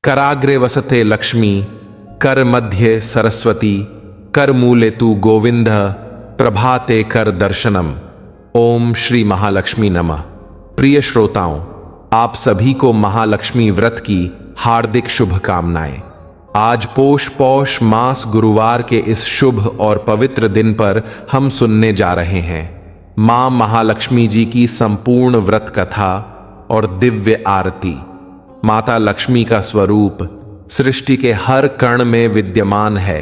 कराग्रे वसते लक्ष्मी, कर मध्य सरस्वती, कर मूले तू गोविंद, प्रभाते कर दर्शनम। ओम श्री महालक्ष्मी नमः। प्रिय श्रोताओं, आप सभी को महालक्ष्मी व्रत की हार्दिक शुभकामनाएं। आज पौष मास गुरुवार के इस शुभ और पवित्र दिन पर हम सुनने जा रहे हैं मां महालक्ष्मी जी की संपूर्ण व्रत कथा और दिव्य आरती। माता लक्ष्मी का स्वरूप सृष्टि के हर कण में विद्यमान है।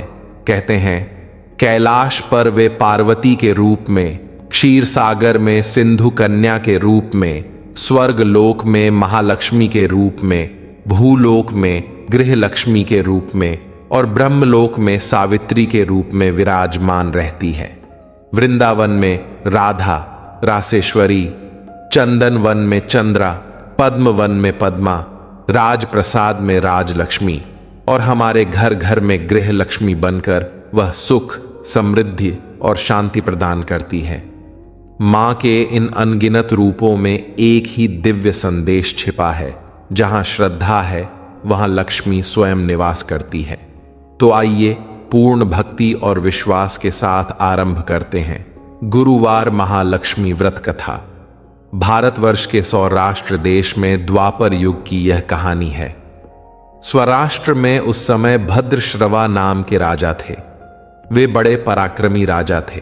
कहते हैं कैलाश पर वे पार्वती के रूप में, क्षीर सागर में सिंधु कन्या के रूप में, स्वर्ग लोक में महालक्ष्मी के रूप में, भूलोक में गृह लक्ष्मी के रूप में और ब्रह्मलोक में सावित्री के रूप में विराजमान रहती है। वृंदावन में राधा रासेश्वरी, चंदन वन में चंद्रा, पद्म वन में पद्मा, राजप्रसाद में राजलक्ष्मी और हमारे घर घर में गृह लक्ष्मी बनकर वह सुख, समृद्धि और शांति प्रदान करती है। मां के इन अनगिनत रूपों में एक ही दिव्य संदेश छिपा है। जहां श्रद्धा है वहां लक्ष्मी स्वयं निवास करती है। तो आइए पूर्ण भक्ति और विश्वास के साथ आरंभ करते हैं गुरुवार महालक्ष्मी व्रत कथा। भारतवर्ष के सौराष्ट्र देश में द्वापर युग की यह कहानी है। स्वराष्ट्र में उस समय भद्रश्रवा नाम के राजा थे। वे बड़े पराक्रमी राजा थे।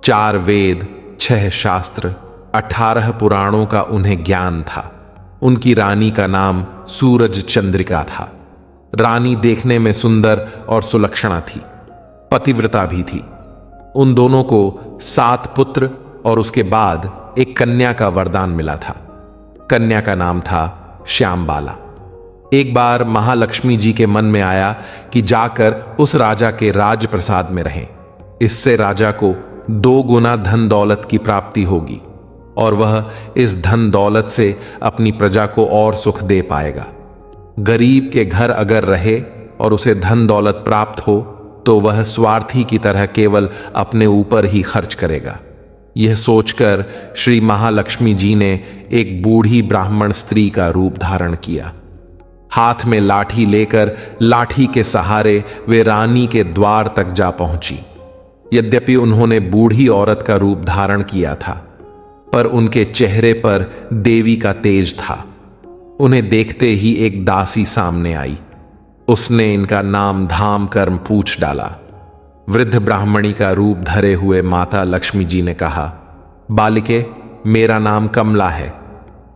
4 वेद, 6 शास्त्र, 18 पुराणों का उन्हें ज्ञान था। उनकी रानी का नाम सूरज चंद्रिका था। रानी देखने में सुंदर और सुलक्षणा थी, पतिव्रता भी थी। उन दोनों को 7 पुत्र और उसके बाद एक कन्या का वरदान मिला था। कन्या का नाम था श्यामबाला। एक बार महालक्ष्मी जी के मन में आया कि जाकर उस राजा के राजप्रसाद में रहें। इससे राजा को 2 गुना धन दौलत की प्राप्ति होगी और वह इस धन दौलत से अपनी प्रजा को और सुख दे पाएगा। गरीब के घर अगर रहे और उसे धन दौलत प्राप्त हो तो वह स्वार्थी की तरह केवल अपने ऊपर ही खर्च करेगा। यह सोचकर श्री महालक्ष्मी जी ने एक बूढ़ी ब्राह्मण स्त्री का रूप धारण किया। हाथ में लाठी लेकर लाठी के सहारे वे रानी के द्वार तक जा पहुंची। यद्यपि उन्होंने बूढ़ी औरत का रूप धारण किया था, पर उनके चेहरे पर देवी का तेज था। उन्हें देखते ही एक दासी सामने आई। उसने इनका नाम धाम कर्म पूछ डाला। वृद्ध ब्राह्मणी का रूप धरे हुए माता लक्ष्मी जी ने कहा, बालिके, मेरा नाम कमला है।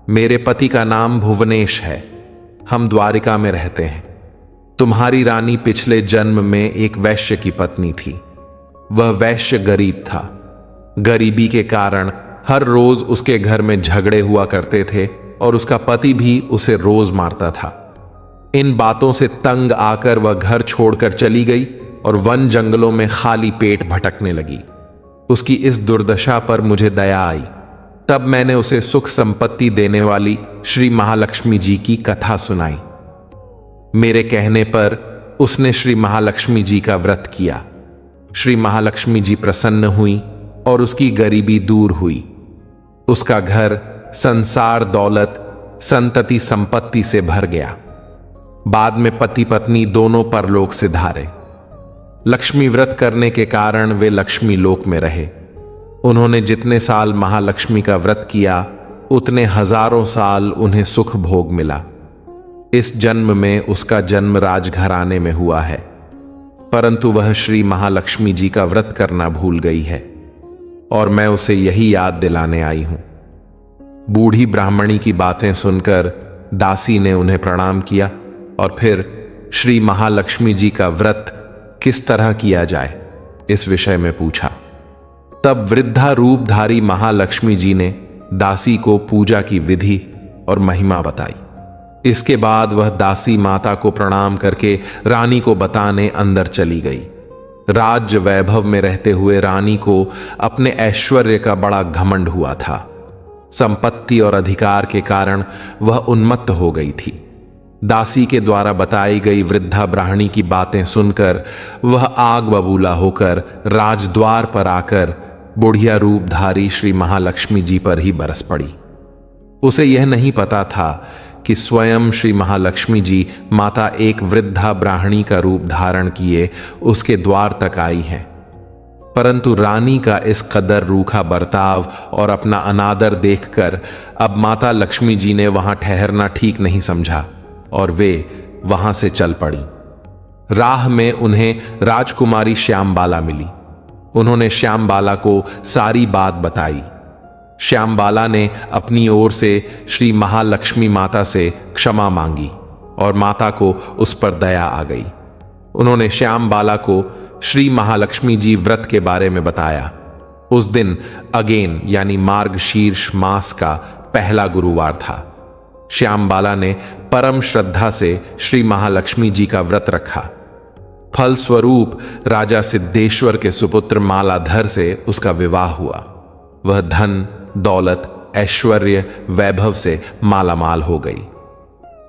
मेरे पति का नाम भुवनेश है। हम द्वारिका में रहते हैं। तुम्हारी रानी पिछले जन्म में एक वैश्य की पत्नी थी। वह वैश्य गरीब था। गरीबी के कारण हर रोज उसके घर में झगड़े हुआ करते थे और उसका पति भी उसे रोज मारता था। इन बातों से तंग आकर वह घर छोड़कर चली गई और वन जंगलों में खाली पेट भटकने लगी। उसकी इस दुर्दशा पर मुझे दया आई। तब मैंने उसे सुख संपत्ति देने वाली श्री महालक्ष्मी जी की कथा सुनाई। मेरे कहने पर उसने श्री महालक्ष्मी जी का व्रत किया। श्री महालक्ष्मी जी प्रसन्न हुई और उसकी गरीबी दूर हुई। उसका घर संसार दौलत, संतति संपत्ति से भर गया। बाद में पति पत्नी दोनों परलोक सिधारे। लक्ष्मी व्रत करने के कारण वे लक्ष्मी लोक में रहे। उन्होंने जितने साल महालक्ष्मी का व्रत किया उतने हजारों साल उन्हें सुख भोग मिला। इस जन्म में उसका जन्म राजघराने में हुआ है, परंतु वह श्री महालक्ष्मी जी का व्रत करना भूल गई है और मैं उसे यही याद दिलाने आई हूं। बूढ़ी ब्राह्मणी की बातें सुनकर दासी ने उन्हें प्रणाम किया और फिर श्री महालक्ष्मी जी का व्रत किस तरह किया जाए इस विषय में पूछा। तब वृद्धा रूपधारी महालक्ष्मी जी ने दासी को पूजा की विधि और महिमा बताई। इसके बाद वह दासी माता को प्रणाम करके रानी को बताने अंदर चली गई। राज्य वैभव में रहते हुए रानी को अपने ऐश्वर्य का बड़ा घमंड हुआ था। संपत्ति और अधिकार के कारण वह उन्मत्त हो गई थी। दासी के द्वारा बताई गई वृद्धा ब्राह्मणी की बातें सुनकर वह आग बबूला होकर राजद्वार पर आकर बुढ़िया रूपधारी श्री महालक्ष्मी जी पर ही बरस पड़ी। उसे यह नहीं पता था कि स्वयं श्री महालक्ष्मी जी माता एक वृद्धा ब्राह्मणी का रूप धारण किए उसके द्वार तक आई हैं। परंतु रानी का इस कदर रूखा बर्ताव और अपना अनादर देखकर अब माता लक्ष्मी जी ने वहां ठहरना ठीक नहीं समझा और वे वहां से चल पड़ी। राह में उन्हें राजकुमारी श्यामबाला मिली। उन्होंने श्यामबाला को सारी बात बताई। श्यामबाला ने अपनी ओर से श्री महालक्ष्मी माता से क्षमा मांगी और माता को उस पर दया आ गई। उन्होंने श्यामबाला को श्री महालक्ष्मी जी व्रत के बारे में बताया। उस दिन अगेन यानी मार्गशीर्ष मास का पहला गुरुवार था। श्यामबाला ने परम श्रद्धा से श्री महालक्ष्मी जी का व्रत रखा। फलस्वरूप राजा सिद्धेश्वर के सुपुत्र मालाधर से उसका विवाह हुआ। वह धन दौलत ऐश्वर्य वैभव से मालामाल हो गई।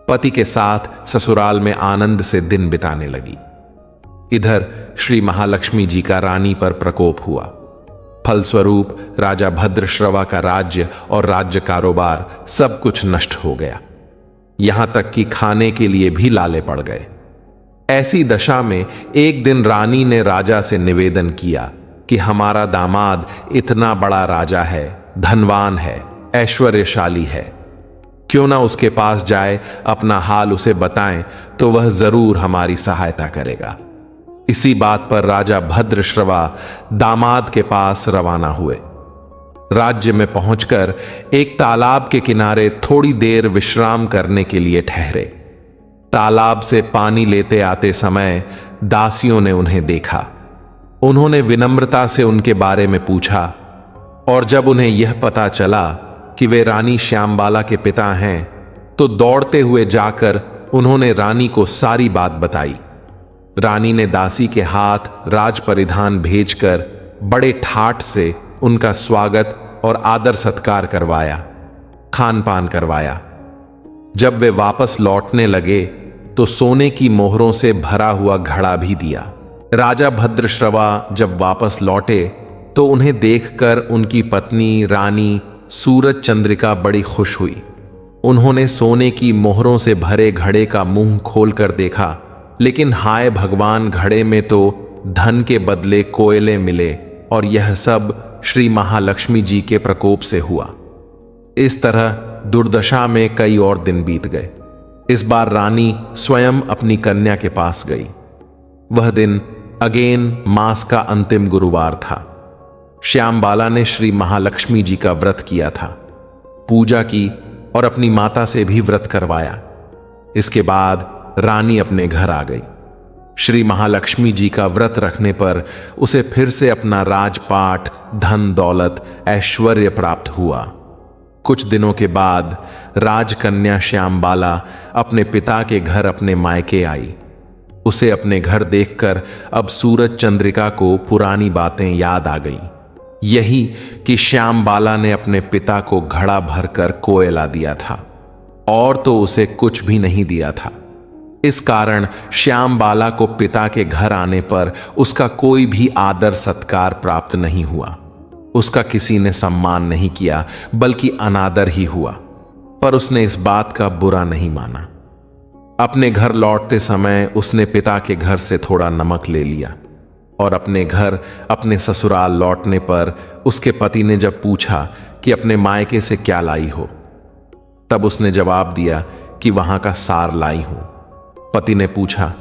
पति के साथ ससुराल में आनंद से दिन बिताने लगी। इधर श्री महालक्ष्मी जी का रानी पर प्रकोप हुआ। फलस्वरूप राजा भद्रश्रवा का राज्य और राज्य कारोबार सब कुछ नष्ट हो गया। यहां तक कि खाने के लिए भी लाले पड़ गए। ऐसी दशा में एक दिन रानी ने राजा से निवेदन किया कि हमारा दामाद इतना बड़ा राजा है, धनवान है, ऐश्वर्यशाली है, क्यों ना उसके पास जाए, अपना हाल उसे बताएं तो वह जरूर हमारी सहायता करेगा। इसी बात पर राजा भद्रश्रवा दामाद के पास रवाना हुए। राज्य में पहुंचकर एक तालाब के किनारे थोड़ी देर विश्राम करने के लिए ठहरे। तालाब से पानी लेते आते समय दासियों ने उन्हें देखा। उन्होंने विनम्रता से उनके बारे में पूछा और जब उन्हें यह पता चला कि वे रानी श्यामबाला के पिता हैं तो दौड़ते हुए जाकर उन्होंने रानी को सारी बात बताई। रानी ने दासी के हाथ राज परिधान भेजकर बड़े ठाठ से उनका स्वागत और आदर सत्कार करवाया, खान पान करवाया। जब वे वापस लौटने लगे तो सोने की मोहरों से भरा हुआ घड़ा भी दिया। राजा भद्रश्रवा जब वापस लौटे तो उन्हें देखकर उनकी पत्नी रानी सूरज चंद्रिका बड़ी खुश हुई। उन्होंने सोने की मोहरों से भरे घड़े का मुंह खोलकर देखा, लेकिन हाय भगवान, घड़े में तो धन के बदले कोयले मिले और यह सब श्री महालक्ष्मी जी के प्रकोप से हुआ। इस तरह दुर्दशा में कई और दिन बीत गए। इस बार रानी स्वयं अपनी कन्या के पास गई। वह दिन अगेन मास का अंतिम गुरुवार था। श्यामबाला ने श्री महालक्ष्मी जी का व्रत किया था, पूजा की और अपनी माता से भी व्रत करवाया। इसके बाद रानी अपने घर आ गई। श्री महालक्ष्मी जी का व्रत रखने पर उसे फिर से अपना राजपाट, धन दौलत, ऐश्वर्य प्राप्त हुआ। कुछ दिनों के बाद राजकन्या श्यामबाला अपने पिता के घर अपने मायके आई। उसे अपने घर देखकर अब सूरज चंद्रिका को पुरानी बातें याद आ गईं। यही कि श्यामबाला ने अपने पिता को घड़ा भरकर कोयला दिया था और तो उसे कुछ भी नहीं दिया था। इस कारण श्यामबाला को पिता के घर आने पर उसका कोई भी आदर सत्कार प्राप्त नहीं हुआ। उसका किसी ने सम्मान नहीं किया, बल्कि अनादर ही हुआ। पर उसने इस बात का बुरा नहीं माना। अपने घर लौटते समय उसने पिता के घर से थोड़ा नमक ले लिया और अपने घर, अपने ससुराल लौटने पर उसके पति ने जब पूछा कि अपने मायके से क्या लाई हो, तब उसने जवाब दिया कि वहां का सार लाई हूं। पति ने पूछा,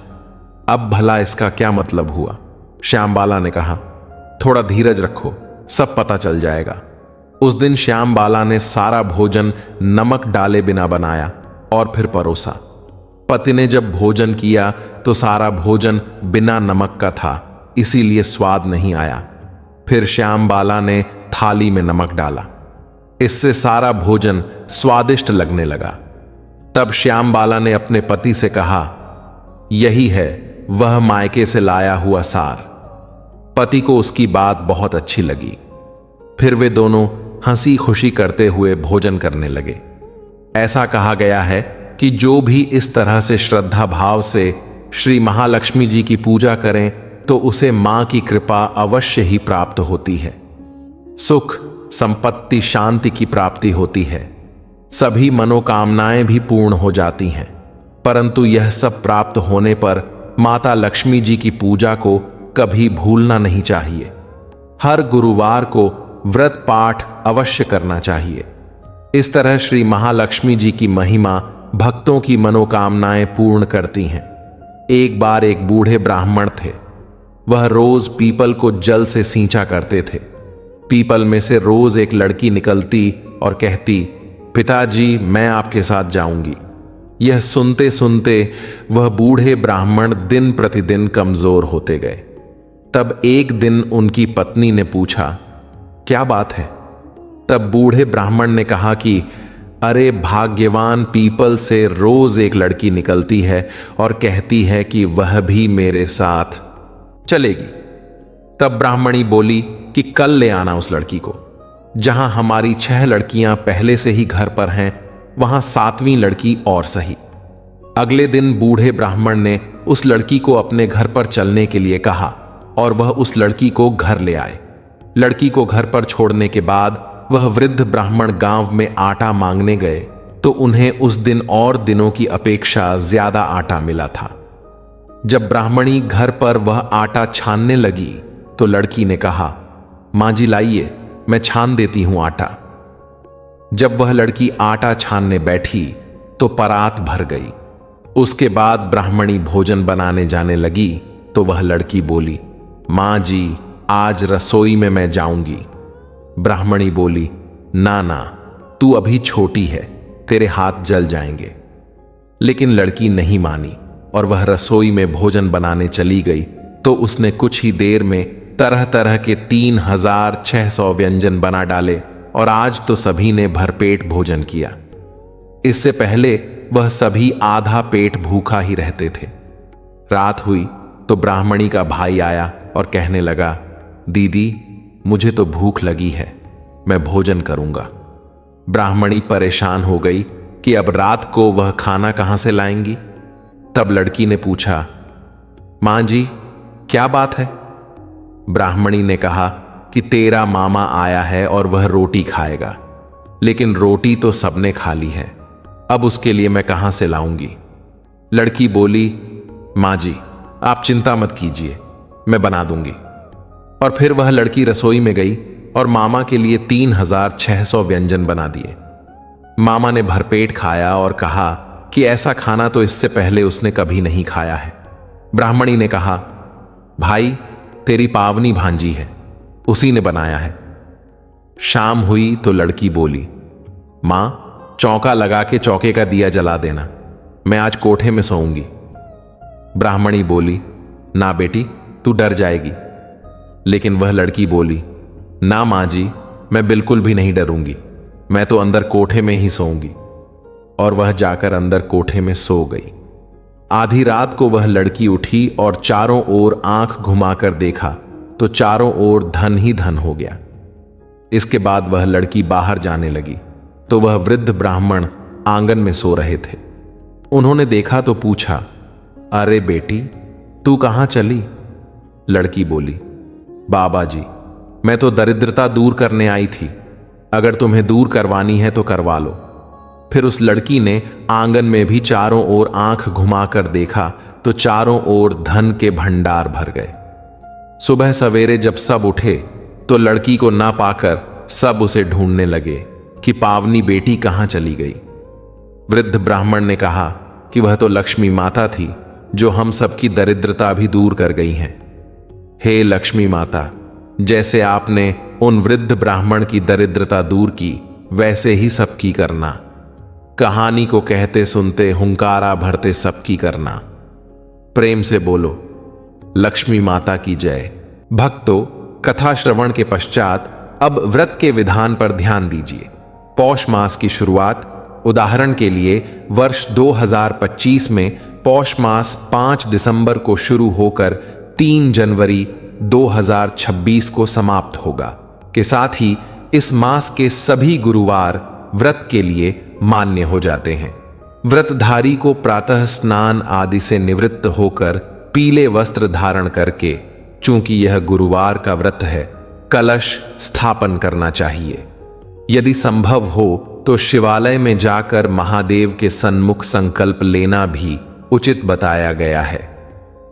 अब भला इसका क्या मतलब हुआ? श्यामबाला ने कहा, थोड़ा धीरज रखो, सब पता चल जाएगा। उस दिन श्यामबाला ने सारा भोजन नमक डाले बिना बनाया और फिर परोसा। पति ने जब भोजन किया तो सारा भोजन बिना नमक का था, इसीलिए स्वाद नहीं आया। फिर श्यामबाला ने थाली में नमक डाला, इससे सारा भोजन स्वादिष्ट लगने लगा। तब श्यामबाला ने अपने पति से कहा, यही है वह मायके से लाया हुआ सार। पति को उसकी बात बहुत अच्छी लगी। फिर वे दोनों हंसी खुशी करते हुए भोजन करने लगे। ऐसा कहा गया है कि जो भी इस तरह से श्रद्धा भाव से श्री महालक्ष्मी जी की पूजा करें तो उसे मां की कृपा अवश्य ही प्राप्त होती है। सुख, संपत्ति, शांति की प्राप्ति होती है। सभी मनोकामनाएं भी पूर्ण हो जाती हैं। परंतु यह सब प्राप्त होने पर माता लक्ष्मी जी की पूजा को कभी भूलना नहीं चाहिए। हर गुरुवार को व्रत पाठ अवश्य करना चाहिए। इस तरह श्री महालक्ष्मी जी की महिमा भक्तों की मनोकामनाएं पूर्ण करती हैं। एक बार एक बूढ़े ब्राह्मण थे। वह रोज पीपल को जल से सींचा करते थे। पीपल में से रोज एक लड़की निकलती और कहती, पिताजी मैं आपके साथ जाऊंगी। यह सुनते सुनते वह बूढ़े ब्राह्मण दिन प्रतिदिन कमजोर होते गए। तब एक दिन उनकी पत्नी ने पूछा, क्या बात है? तब बूढ़े ब्राह्मण ने कहा कि अरे भाग्यवान पीपल से रोज एक लड़की निकलती है और कहती है कि वह भी मेरे साथ चलेगी। तब ब्राह्मणी बोली कि कल ले आना उस लड़की को। जहां हमारी 6 लड़कियां पहले से ही घर पर हैं, वहां 7वीं लड़की और सही। अगले दिन बूढ़े ब्राह्मण ने उस लड़की को अपने घर पर चलने के लिए कहा और वह उस लड़की को घर ले आए। लड़की को घर पर छोड़ने के बाद वह वृद्ध ब्राह्मण गांव में आटा मांगने गए तो उन्हें उस दिन और दिनों की अपेक्षा ज्यादा आटा मिला था। जब ब्राह्मणी घर पर वह आटा छानने लगी तो लड़की ने कहा, मां जी लाइए, मैं छान देती हूं आटा। जब वह लड़की आटा छानने बैठी तो परात भर गई। उसके बाद ब्राह्मणी भोजन बनाने जाने लगी तो वह लड़की बोली, मां जी आज रसोई में मैं जाऊंगी। ब्राह्मणी बोली, ना ना, तू अभी छोटी है, तेरे हाथ जल जाएंगे। लेकिन लड़की नहीं मानी और वह रसोई में भोजन बनाने चली गई तो उसने कुछ ही देर में तरह तरह के 3600 व्यंजन बना डाले और आज तो सभी ने भरपेट भोजन किया। इससे पहले वह सभी आधा पेट भूखा ही रहते थे। रात हुई तो ब्राह्मणी का भाई आया और कहने लगा, दीदी मुझे तो भूख लगी है, मैं भोजन करूंगा। ब्राह्मणी परेशान हो गई कि अब रात को वह खाना कहां से लाएंगी। तब लड़की ने पूछा, मां जी क्या बात है? ब्राह्मणी ने कहा कि तेरा मामा आया है और वह रोटी खाएगा, लेकिन रोटी तो सबने खा ली है, अब उसके लिए मैं कहां से लाऊंगी। लड़की बोली, मां जी आप चिंता मत कीजिए, मैं बना दूंगी। और फिर वह लड़की रसोई में गई और मामा के लिए 3600 व्यंजन बना दिए। मामा ने भरपेट खाया और कहा कि ऐसा खाना तो इससे पहले उसने कभी नहीं खाया है। ब्राह्मणी ने कहा, भाई तेरी पावनी भांजी है, उसी ने बनाया है। शाम हुई तो लड़की बोली, मां चौका लगा के चौके का दिया जला देना, मैं आज कोठे में सोऊंगी। ब्राह्मणी बोली, ना बेटी तू डर जाएगी। लेकिन वह लड़की बोली, ना मां जी मैं बिल्कुल भी नहीं डरूंगी, मैं तो अंदर कोठे में ही सोऊंगी। और वह जाकर अंदर कोठे में सो गई। आधी रात को वह लड़की उठी और चारों ओर आंख घुमाकर देखा तो चारों ओर धन ही धन हो गया। इसके बाद वह लड़की बाहर जाने लगी तो वह वृद्ध ब्राह्मण आंगन में सो रहे थे। उन्होंने देखा तो पूछा, अरे बेटी तू कहां चली? लड़की बोली, बाबा जी मैं तो दरिद्रता दूर करने आई थी, अगर तुम्हें दूर करवानी है तो करवा लो। फिर उस लड़की ने आंगन में भी चारों ओर आंख घुमाकर देखा तो चारों ओर धन के भंडार भर गए। सुबह सवेरे जब सब उठे तो लड़की को ना पाकर सब उसे ढूंढने लगे कि पावनी बेटी कहां चली गई। वृद्ध ब्राह्मण ने कहा कि वह तो लक्ष्मी माता थी जो हम सबकी दरिद्रता भी दूर कर गई हैं। हे लक्ष्मी माता, जैसे आपने उन वृद्ध ब्राह्मण की दरिद्रता दूर की वैसे ही सबकी करना। कहानी को कहते सुनते हुंकारा भरते सबकी करना। प्रेम से बोलो लक्ष्मी माता की जय। भक्तों, कथा श्रवण के पश्चात अब व्रत के विधान पर ध्यान दीजिए। पौष मास की शुरुआत उदाहरण के लिए वर्ष 2025 में पौष मास 5 दिसंबर को शुरू होकर 3 जनवरी 2026 को समाप्त होगा। के साथ ही इस मास के सभी गुरुवार व्रत के लिए मान्य हो जाते हैं। व्रतधारी को प्रातः स्नान आदि से निवृत्त होकर पीले वस्त्र धारण करके, चूंकि यह गुरुवार का व्रत है, कलश स्थापन करना चाहिए। यदि संभव हो तो शिवालय में जाकर महादेव के सन्मुख संकल्प लेना भी उचित बताया गया है।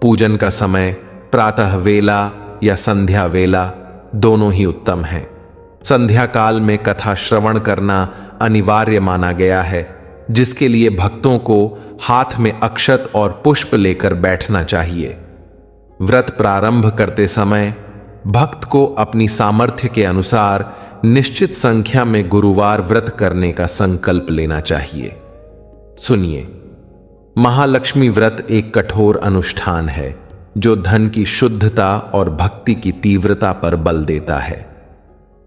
पूजन का समय प्रातः वेला या संध्या वेला दोनों ही उत्तम हैं। संध्या काल में कथा श्रवण करना अनिवार्य माना गया है, जिसके लिए भक्तों को हाथ में अक्षत और पुष्प लेकर बैठना चाहिए। व्रत प्रारंभ करते समय भक्त को अपनी सामर्थ्य के अनुसार निश्चित संख्या में गुरुवार व्रत करने का संकल्प लेना चाहिए। सुनिए, महालक्ष्मी व्रत एक कठोर अनुष्ठान है जो धन की शुद्धता और भक्ति की तीव्रता पर बल देता है।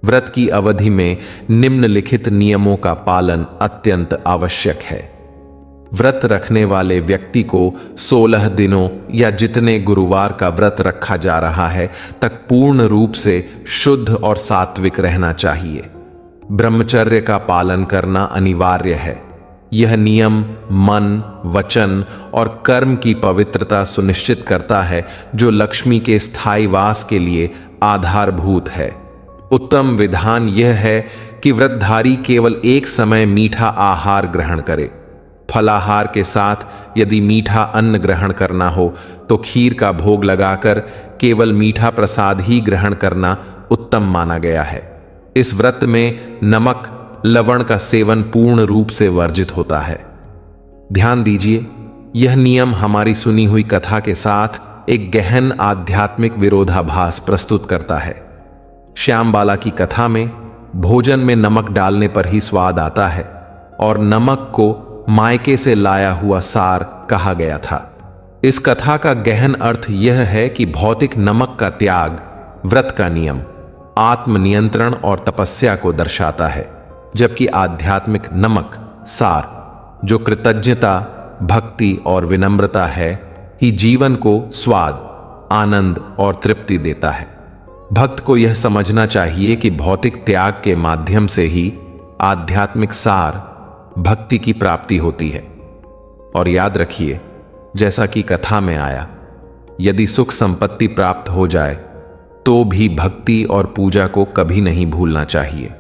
व्रत की अवधि में निम्नलिखित नियमों का पालन अत्यंत आवश्यक है। व्रत रखने वाले व्यक्ति को 16 दिनों या जितने गुरुवार का व्रत रखा जा रहा है तक पूर्ण रूप से शुद्ध और सात्विक रहना चाहिए। ब्रह्मचर्य का पालन करना अनिवार्य है। यह नियम मन, वचन और कर्म की पवित्रता सुनिश्चित करता है, जो लक्ष्मी के स्थायी वास के लिए आधारभूत है। उत्तम विधान यह है कि व्रतधारी केवल एक समय मीठा आहार ग्रहण करे। फलाहार के साथ यदि मीठा अन्न ग्रहण करना हो तो खीर का भोग लगाकर केवल मीठा प्रसाद ही ग्रहण करना उत्तम माना गया है। इस व्रत में नमक, लवण का सेवन पूर्ण रूप से वर्जित होता है। ध्यान दीजिए, यह नियम हमारी सुनी हुई कथा के साथ एक गहन आध्यात्मिक विरोधाभास प्रस्तुत करता है। श्यामबाला की कथा में भोजन में नमक डालने पर ही स्वाद आता है और नमक को मायके से लाया हुआ सार कहा गया था। इस कथा का गहन अर्थ यह है कि भौतिक नमक का त्याग व्रत का नियम, आत्मनियंत्रण और तपस्या को दर्शाता है, जबकि आध्यात्मिक नमक, सार, जो कृतज्ञता, भक्ति और विनम्रता है, ही जीवन को स्वाद, आनंद और तृप्ति देता है। भक्त को यह समझना चाहिए कि भौतिक त्याग के माध्यम से ही आध्यात्मिक सार, भक्ति की प्राप्ति होती है। और याद रखिए, जैसा कि कथा में आया, यदि सुख संपत्ति प्राप्त हो जाए तो भी भक्ति और पूजा को कभी नहीं भूलना चाहिए।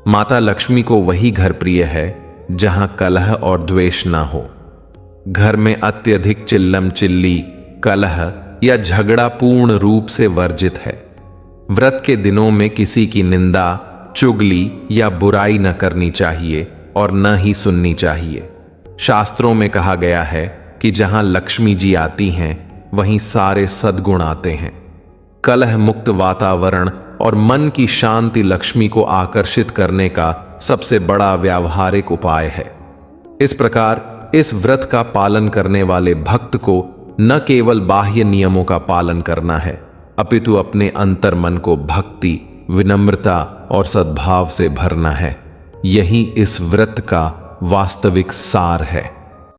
माता लक्ष्मी को वही घर प्रिय है जहां कलह और द्वेष ना हो। घर में अत्यधिक चिल्लम चिल्ली, कलह या झगड़ा पूर्ण रूप से वर्जित है। व्रत के दिनों में किसी की निंदा, चुगली या बुराई न करनी चाहिए और न ही सुननी चाहिए। शास्त्रों में कहा गया है कि जहां लक्ष्मी जी आती हैं वहीं सारे सद्गुण आते हैं। कलह मुक्त वातावरण और मन की शांति लक्ष्मी को आकर्षित करने का सबसे बड़ा व्यावहारिक उपाय है। इस प्रकार इस व्रत का पालन करने वाले भक्त को न केवल बाह्य नियमों का पालन करना है, अपितु अपने अंतर मन को भक्ति, विनम्रता और सद्भाव से भरना है। यही इस व्रत का वास्तविक सार है।